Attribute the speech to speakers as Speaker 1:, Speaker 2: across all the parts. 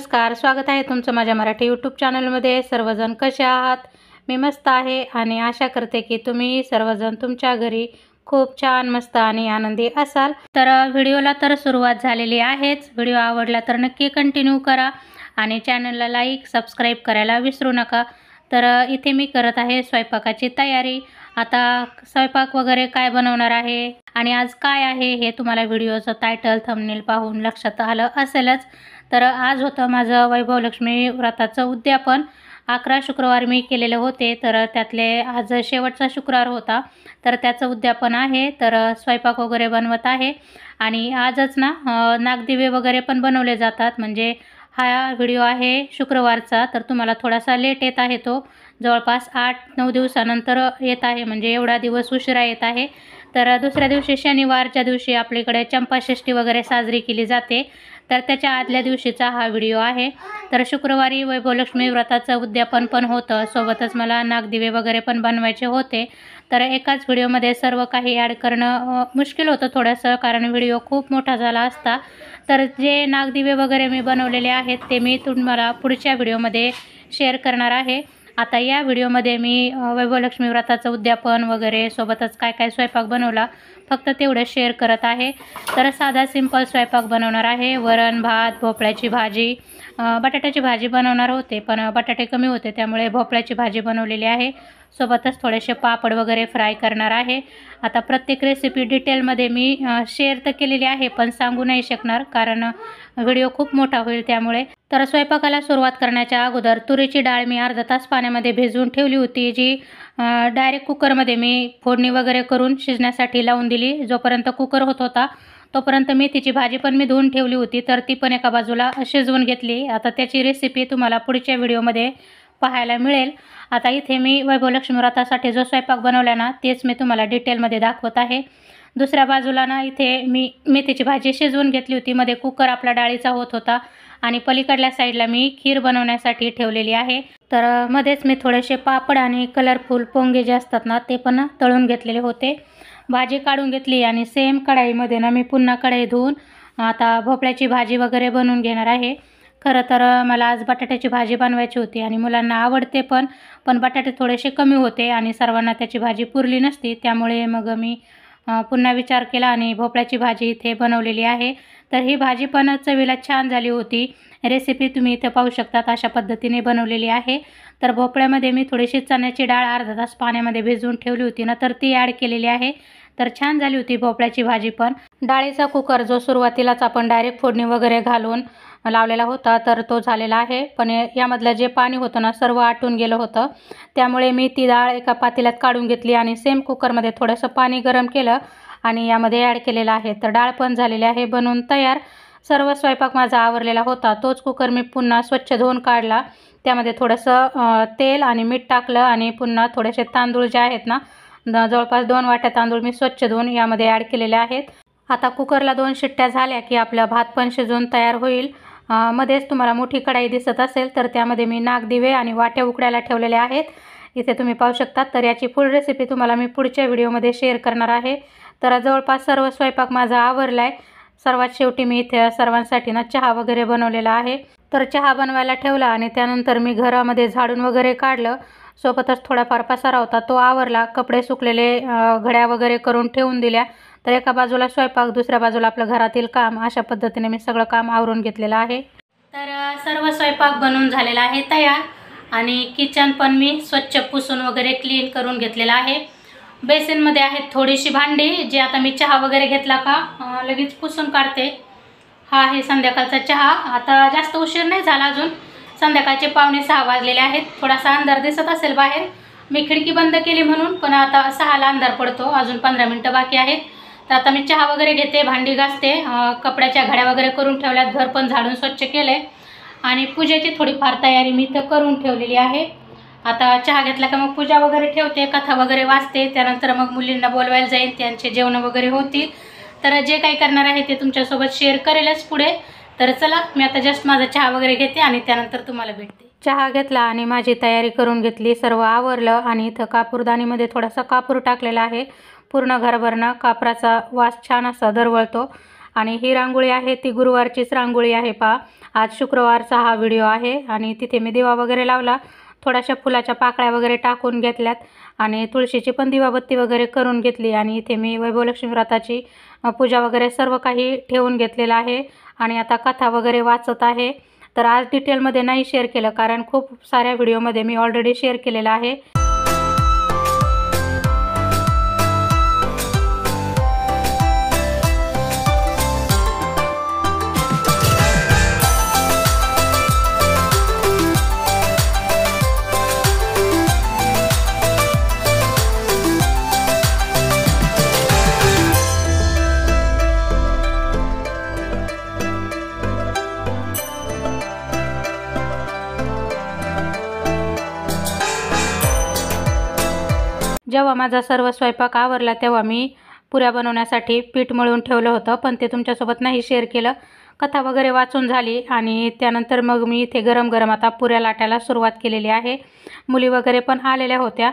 Speaker 1: नमस्कार, स्वागत आहे तुमचं माझ्या मराठी यूट्यूब चॅनलमध्ये। सर्वजण कसे आहात? मी मस्त आहे आणि आशा करते की तुम्ही सर्वजण तुमच्या घरी खूप छान मस्त आणि आनंदी असाल। तर व्हिडिओला तर सुरुवात झालेली आहेच। व्हिडिओ आवडला तर नक्की कंटिन्यू करा आणि चॅनलला लाईक सबस्क्राईब करायला विसरू नका। तर इथे मी करत आहे स्वयंपाकाची तयारी। आता स्वयंपाक वगैरे काय बनवणार आहे आणि आज काय आहे हे तुम्हाला व्हिडिओचं टायटल थंबनेल पाहून लक्षात आलं असेलच। तर आज होतं माझं वैभवलक्ष्मी व्रताचं उद्यापन। 11 शुक्रवार मी केलेले होते, तर त्यातले आज शेवटचा शुक्रवार होता, तर त्याचं उद्यापन आहे। तर स्वयंपाक वगैरे बनवत आहे आणि आजच ना नागदिवे वगैरे पण बनवले जातात। म्हणजे हा व्हिडिओ आहे शुक्रवारचा, तर तुम्हाला थोडासा लेट येत आहे, तो जवळपास 8-9 दिवसानंतर येत आहे, म्हणजे एवढा दिवस उशिरा येत आहे। तर दुसऱ्या दिवशी शनिवारच्या दिवशी आपल्याकडे चंपाषष्ठी वगैरे साजरी केली जाते, तर त्याच्या आदल्या दिवशीचा हा व्हिडिओ आहे। तर शुक्रवारी वैभवलक्ष्मी व्रताचं उद्यापन पण होतं, सोबतच मला नागदिवे वगैरे पण बनवायचे होते। तर एकाच व्हिडिओमध्ये सर्व काही ॲड करणं मुश्किल होतं थोडंसं, कारण व्हिडिओ खूप मोठा झाला असता। तर जे नागदिवे वगैरे मी बनवलेले आहेत ते मी तुम्हाला पुढच्या व्हिडिओमध्ये शेअर करणार आहे। आता या व्हिडिओमध्ये मी वैभवलक्ष्मी व्रताचं उद्यापन वगैरे सोबतच काय काय स्वयंपाक बनवला फक्त तेवढं शेअर करत आहे। तर साधा सिंपल स्वयंपाक बनवणार आहे। वरण भात, भोपळ्याची भाजी, बटाट्याची भाजी बनवणार होते पण बटाटे कमी होते, त्यामुळे भोपळ्याची भाजी बनवलेली आहे। सोबतच थोडेसे पापड वगैरे फ्राय करणार आहे। आता प्रत्येक रेसिपी डिटेलमध्ये मी शेअर तर केलेली आहे, पण सांगू नाही शकणार कारण व्हिडिओ खूप मोठा होईल त्यामुळे। तर स्वयंपाकाला सुरुवात करण्याच्या अगोदर तुरीची डाळ मी अर्धा तास पाण्यामध्ये भिजवून ठेवली होती, जी डायरेक्ट कुकरमध्ये मी फोडणी वगैरे करून शिजण्यासाठी लावून दिली। जोपर्यंत कुकर होत होता तोपर्यंत मेथीची भाजी पण मी धुवून ठेवली होती, तर ती पण एका बाजूला शिजवून घेतली। आता त्याची रेसिपी तुम्हाला पुढच्या व्हिडिओमध्ये पाहायला मिळेल। आता इथे मी वैभवलक्ष्मी व्रतासाठी जो स्वयंपाक बनवला ना तेच मी तुम्हाला डिटेलमध्ये दाखवत आहे। दुसऱ्या बाजूला ना इथे मी मेथीची भाजी शिजवून घेतली होती, मध्ये कुकर आपला डाळीचा होत होता आणि पलीकडल्या साईडला मी खीर बनवण्यासाठी ठेवलेली आहे। तर मध्येच मी थोडेसे पापड आणि कलरफुल पोंगे जे असतात ना ते पण तळून घेतलेले होते। भाजी काढून घेतली आणि सेम कढाईमध्ये ना मी पुन्हा कढई धुवून आता भोपळ्याची भाजी वगैरे बनवून घेणार आहे। खरं तर मला आज बटाट्याची भाजी बनवायची होती आणि मुलांना आवडते पण बटाटे थोडेसे कमी होते आणि सर्वांना त्याची भाजी पुरली नसती, त्यामुळे मग मी पुन्हा विचार केला आणि भोपळ्याची भाजी इथे बनवलेली आहे। तर ही भाजी पण चवीला छान झाली होती। रेसिपी तुम्ही इथे पाहू शकतात, अशा पद्धतीने बनवलेली आहे। तर भोपळ्यामध्ये मी थोडीशी चण्याची डाळ अर्धा तास पाण्यामध्ये भिजवून ठेवली होती ना, तर ती ॲड केलेली आहे। तर छान झाली होती भोपळ्याची भाजी पण। डाळीचा कुकर जो सुरुवातीलाच आपण डायरेक्ट फोडणी वगैरे घालून लावलेला होता, तर तो झालेला आहे, पण यामधलं जे पाणी होतं ना सर्व आटून गेलं होतं, त्यामुळे मी ती डाळ एका पातेल्यात काढून घेतली आणि सेम कुकरमध्ये थोडंसं पाणी गरम केलं आणि यामध्ये ॲड केलेलं आहे। तर डाळ पण झालेली आहे बनवून तयार। सर्व स्वयंपाक माझा आवरलेला होता। तोच कुकर मी पुन्हा स्वच्छ धुवून काढला, त्यामध्ये थोडंसं तेल आणि मीठ टाकलं आणि पुन्हा थोडेसे तांदूळ जे आहेत ना, जवळपास 2 वाट्या तांदूळ मी स्वच्छ धुवून यामध्ये ॲड केलेले आहेत। आता कुकरला 2 शिट्ट्या झाल्या की आपला भात पण शिजून तयार होईल। मध्येच तुम्हाला मोठी कढाई दिसत असेल, तर त्यामध्ये मी नागदिवे आणि वाट्या उकडायला ठेवलेल्या आहेत, इथे तुम्ही पाहू शकता। तर याची फुल रेसिपी तुम्हाला मी पुढच्या व्हिडिओमध्ये शेअर करणार आहे। तर जवळपास सर्व स्वयंपाक माझा आवरला आहे। सर्वात शेवटी मी इथे सर्वांसाठी ना चहा वगैरे बनवलेला आहे। तर चहा बनवायला ठेवला आणि त्यानंतर मी घरामध्ये झाडून वगैरे काढलं, सोबतच थोडाफार पसारा होता तो आवरला। कपडे सुकलेले घड्या वगैरे करून ठेवून दिल्या। तर एका बाजूला स्वयंपाक, दुसऱ्या बाजूला आपलं घरातील काम, अशा पद्धतीने मी सगळं काम आवरून घेतलेलं आहे। तर सर्व स्वयंपाक बनवून झालेला आहे तयार आणि किचन पण मी स्वच्छ पुसून वगैरे क्लीन करून घेतलेलं आहे। बेसिनमध्ये आहेत थोडीशी भांडी, जी आता मी चहा वगैरे घेतला का लगेच पुसून काढते। हा आहे संध्याकाळचा चहा। आता जास्त उशीर नाही झाला अजून, संध्याकाळचे 5:45 वाजलेले आहेत। थोडासा अंधार दिसत असेल बाहेर, मी खिडकी बंद केली म्हणून, पण आता 6ला अंधार पडतो, अजून 15 मिनटं बाकी आहेत। तर आता मी चहा वगैरे घेते, भांडी घासते, कपड्याच्या घड्या वगैरे करून ठेवल्यात, घर पण झाडून स्वच्छ केले आणि पूजेची थोडीफार तयारी मी इथं करून ठेवलेली आहे। आता चहा घेतला का मग पूजा वगैरे ठेवते, कथा वगैरे वाचते, त्यानंतर मग मुलींना बोलवायला जाईल, त्यांचे जेवण वगैरे होतील। तर जे काही करणार आहे ते तुमच्यासोबत शेअर करेलच पुढे। तर चला, मी आता जस्ट माझा चहा वगैरे घेते आणि त्यानंतर तुम्हाला भेटते। चहा घेतला आणि माझी तयारी करून घेतली, सर्व आवरलं आणि इथं कापूरदानीमध्ये थोडासा कापूर टाकलेला आहे। पूर्ण घरभरणं कापराचा वास छान असा दरवळतो आणि ही रांगोळी आहे ती गुरुवारचीच रांगोळी आहे पहा. आज शुक्रवारचा हा व्हिडिओ आहे आणि तिथे मी दिवा वगैरे लावला, थोड्याशा फुलाच्या पाकळ्या वगैरे टाकून घेतल्यात आणि तुळशीची पण दिवाबत्ती वगैरे करून घेतली. आणि इथे मी वैभवलक्ष्मी व्रताची पूजा वगैरे सर्व काही ठेवून घेतलेलं आहे आणि आता कथा वगैरे वाचत आहे. तर आज डिटेलमध्ये नाही शेअर केलं कारण खूप साऱ्या व्हिडिओमध्ये मी ऑलरेडी शेअर केलेलं आहे. जेव्हा माझा सर्व स्वयंपाक आवरला तेव्हा मी पुऱ्या बनवण्यासाठी पीठ मळून ठेवलं होतं, पण ते तुमच्यासोबत नाही शेअर केलं. कथा वगैरे वाचून झाली आणि त्यानंतर मग मी इथे गरम गरम आता पुऱ्या लाटायला सुरुवात केलेली आहे. मुली वगैरे पण आलेल्या होत्या.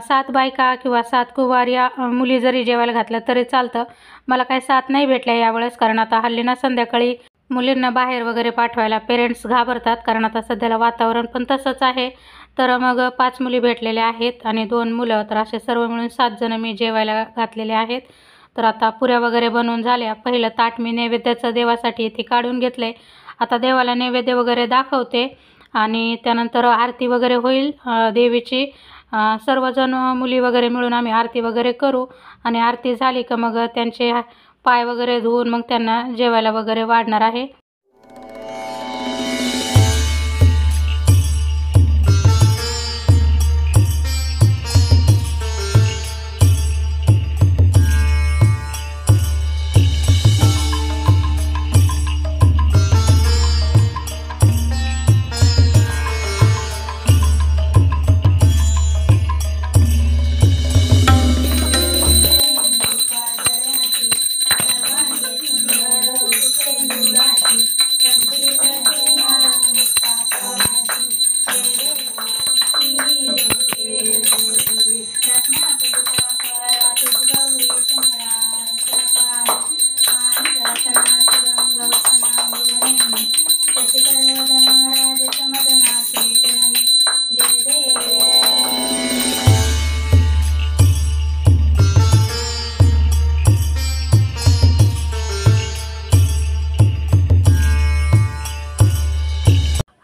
Speaker 1: 7 बायका किंवा 7 कुवाऱ्या मुली जरी जेवायला घातलं तरी चालतं. मला काही 7 नाही भेटल्या यावेळेस, कारण आता हल्ली ना संध्याकाळी मुलींना बाहेर वगैरे पाठवायला पेरेंट्स घाबरतात, कारण आता सध्याला वातावरण पण तसंच आहे. तर मग 5 मुली भेटलेल्या आहेत आणि 2 मुलं, तर असे सर्व मिळून 7 जण मी जेवायला घातलेले आहेत. तर आता पुऱ्या वगैरे बनवून झाल्या. पहिलं ताट मी नैवेद्याचं देवासाठी इथे काढून घेतले. आता देवाला नैवेद्य वगैरे दाखवते आणि त्यानंतर आरती वगैरे होईल देवीची. सर्वजण मुली वगैरे मिळून आम्ही आरती वगैरे करू आणि आरती झाली का मग त्यांचे पाय वगैरे धुवून मग त्यांना जेवायला वगैरे वाढणार आहे.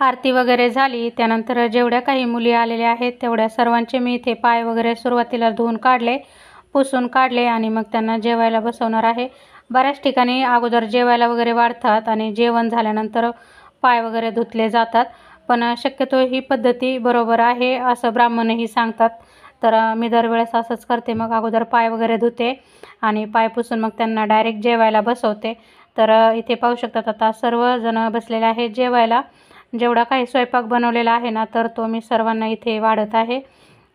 Speaker 1: आरती वगैरे झाली. त्यानंतर जेवढ्या काही मुली आलेल्या आहेत तेवढ्या सर्वांचे मी इथे पाय वगैरे सुरुवातीला धुवून काढले, पुसून काढले आणि मग त्यांना जेवायला बसवणार आहे. बऱ्याच ठिकाणी अगोदर जेवायला वगैरे वाढतात आणि जेवण झाल्यानंतर पाय वगैरे धुतले जातात, पण शक्यतो ही पद्धती बरोबर आहे असं ब्राह्मणही सांगतात. तर मी दरवेळेस असंच करते. मग अगोदर पाय वगैरे धुते आणि पाय पुसून मग त्यांना डायरेक्ट जेवायला बसवते. तर इथे पाहू शकतात आता सर्वजण बसलेले आहेत जेवायला. जेवढा काही स्वयंपाक बनवलेला आहे ना तर तो मी सर्वांना इथे वाढत आहे.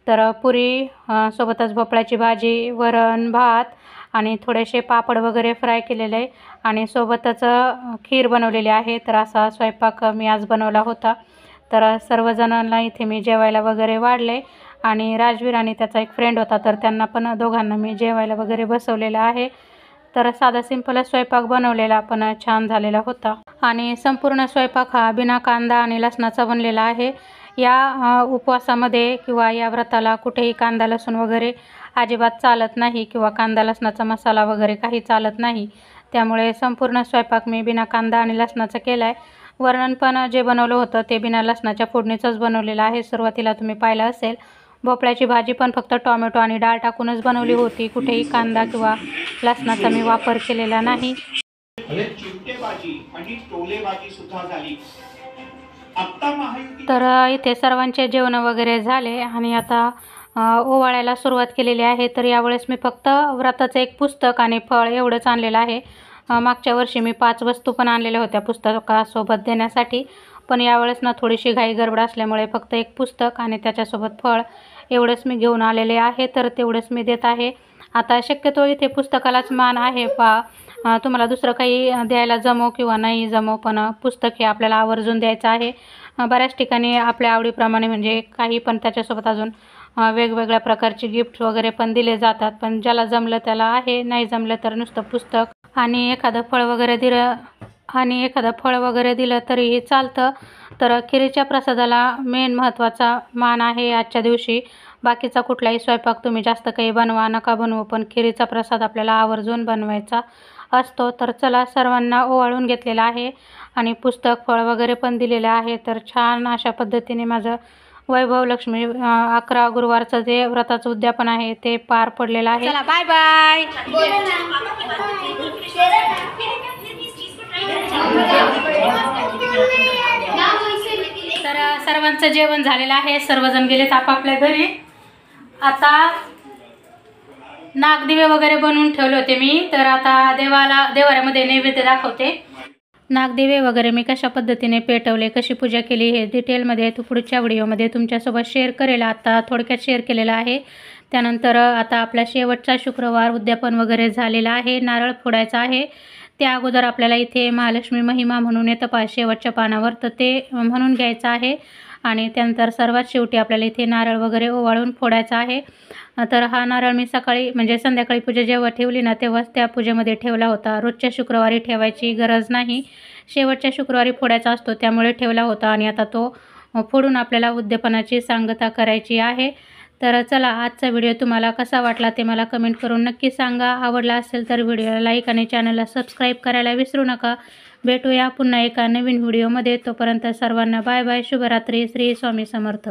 Speaker 1: तर पुरी सोबतच भोपळ्याची भाजी, वरण भात आणि थोडेसे पापड वगैरे फ्राय केलेले आहे आणि सोबतच खीर बनवलेली आहे. तर असा स्वयंपाक मी आज बनवला होता. तर सर्वजणांना इथे मी जेवायला वगैरे वाढले आणि राजवीर आणि त्याचा एक फ्रेंड होता तर त्यांना पण दोघांना मी जेवायला वगैरे बसवलेलं आहे. तर साधा सिंपलच स्वयंपाक बनवलेला पण छान झालेला होता आणि संपूर्ण स्वयंपाक हा बिना कांदा आणि लसणाचा बनलेला आहे. या उपवासामध्ये किंवा या व्रताला कुठेही कांदा लसूण वगैरे अजिबात चालत नाही किंवा कांदा लसणाचा मसाला वगैरे काही चालत नाही. त्यामुळे संपूर्ण स्वयंपाक मी बिना कांदा आणि लसणाचा केला आहे. वरण पण जे बनवलं होतं ते बिना लसणाच्या फोडणीचंच बनवलेलं आहे. सुरुवातीला तुम्ही पाहिलं असेल. भोपळ्याची भाजी पण फक्त टोमॅटो आणि डाळ टाकूनच बनवली होती. कुठेही कांदा किंवा लसणाचा मी वापर केलेला नाही. तर इथे सर्वांचे जेवण वगैरे झाले आणि आता ओवाळायला सुरुवात केलेली आहे. तर यावेळेस मी फक्त व्रताचं एक पुस्तक आणि फळ एवढंच आणलेलं आहे. मागच्या वर्षी मी 5 वस्तू पण आणलेल्या होत्या पुस्तकासोबत देण्यासाठी, पण यावेळेस ना थोडीशी घाई गडबड असल्यामुळे फक्त एक पुस्तक आणि त्याच्यासोबत फळ एवढंच मी घेऊन आलेले आहे. तर तेवढंच मी देत आहे. आता शक्यतो इथे पुस्तकालाच मान आहे. तुम्हाला दुसरं काही द्यायला जमो किंवा नाही जमो, पण पुस्तक हे आपल्याला आवर्जून द्यायचं आहे. बऱ्याच ठिकाणी आपल्या आवडीप्रमाणे म्हणजे काही पण त्याच्यासोबत अजून वेगवेगळ्या प्रकारचे गिफ्ट वगैरे पण दिले जातात. पण ज्याला जमलं त्याला आहे, नाही जमलं तर नुसतं पुस्तक आणि एखादं फळ वगैरे दिलं तरीही चालतं. तर खिरीच्या प्रसादाला मेन महत्त्वाचा मान आहे आजच्या दिवशी. बाकीचा कुठलाही स्वयंपाक तुम्ही जास्त काही बनवा नका बनवू, पण खिरीचा प्रसाद आपल्याला आवर्जून बनवायचा असतो. तर चला, सर्वांना ओवाळून घेतलेला आहे आणि पुस्तक फळ वगैरे पण दिलेलं आहे. तर छान अशा पद्धतीने माझं वैभव लक्ष्मी 11 गुरुवारचं जे व्रताचं उद्यापन आहे ते पार पडलेलं आहे. चला, बाय बाय. तर सर्वांचं जेवण झालेलं आहे, सर्वजण गेलेत आपापल्या घरी. आता नागदिवे वगैरे बनवून ठेवले होते मी, तर आता देवाऱ्यामध्ये नैवेद्य दाखवते. नागदिवे वगैरे मी कशा पद्धतीने पेटवले, कशी पूजा केली हे डिटेलमध्ये पुढच्या व्हिडिओमध्ये तुमच्यासोबत शेअर करेल. आता थोडक्यात शेअर केलेलं आहे. त्यानंतर आता आपला शेवटचा शुक्रवार उद्यापन वगैरे झालेला आहे. नारळ फोडायचा आहे. त्या अगोदर आपल्याला इथे महालक्ष्मी महिमा म्हणून येतं पहा शेवटच्या पानावर, तर ते म्हणून घ्यायचं आहे. आणि त्यानंतर सर्वात शेवटी आपल्याला इथे नारळ वगैरे ओवाळून फोडायचा आहे. तर हा नारळ मी सकाळी म्हणजे संध्याकाळी पूजा जेव्हा ठेवली ना तेव्हाच त्या पूजेमध्ये ठेवला होता. रोजच्या शुक्रवारी ठेवायची गरज नाही, शेवटच्या शुक्रवारी फोडायचा असतो त्यामुळे ठेवला होता. आणि आता तो फोडून आपल्याला उद्यापनाची सांगता करायची आहे. तर चला, आजचा व्हिडिओ तुम्हाला कसा वाटला ते मला कमेंट करून नक्की सांगा. आवडला असेल तर व्हिडिओला लाईक आणि चॅनलला सबस्क्राईब करायला विसरू नका. भेटूया पुन्हा एका नवीन व्हिडिओमध्ये. तोपर्यंत सर्वांना बाय बाय, शुभरात्री. श्री स्वामी समर्थ.